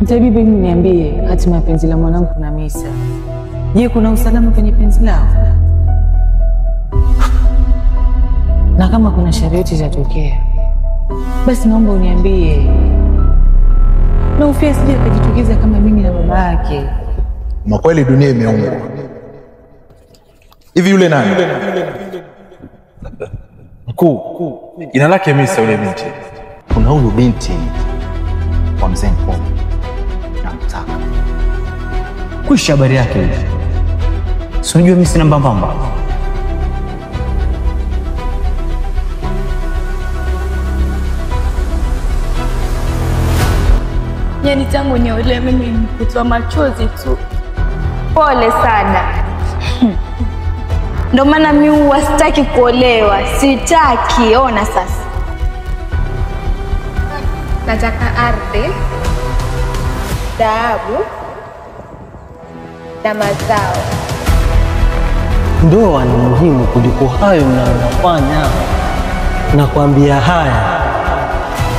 Mtabibu, hebu niambie hatima ya penzi la mwanangu na Misa. Je, kuna usalama kwenye penzi lao? Na kama kuna shari yote itatokea, basi naomba uniambie. Na ufia sije kujitokeza kama mimi na baba yake. Na kweli dunia imeumbwa. Hivi yule nani? Mkuu, jina lake Misa yule binti. Kuna huyu binti wa mzee Mkuu. Namtaka. Kuishi habari yake hivi. Si unajua mimi sina mbambamba. Yaani tangu niolewe mimi nikutoa machozi tu. Pole sana. Ndio maana mimi huwa sitaki kuolewa. Sitaki. Ona sasa. Nataka ardhi, dhahabu na mazao. Ndoa ni muhimu kuliko hayo mnayofanya. Nakwambia haya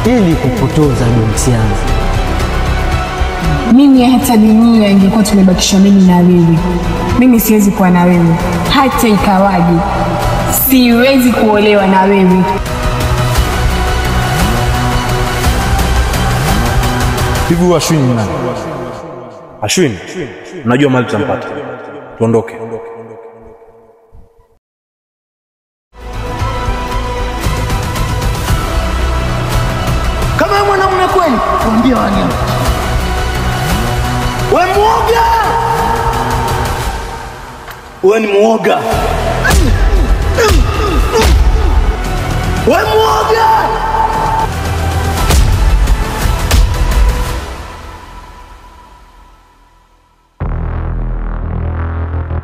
ili kupotoza binti yangu. Mimi hata dunia ingekuwa tumebakishwa mimi na wewe, mimi siwezi kuwa na wewe. Hata ikawaje, siwezi kuolewa na wewe. Hivi Ashwini ni nani? Ashwini, unajua mahali tutampata. Tuondoke. Kama mwanamume kweli, mwambie wanyama. Wewe muoga! Wewe ni muoga! Wewe muoga!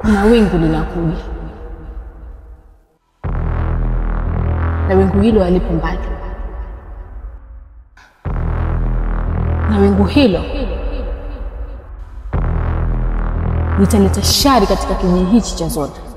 Kuna wingu linakuja. Na wingu hilo halipo mbali. Na wingu hilo litaleta shari katika kijiji hichi cha Zoda.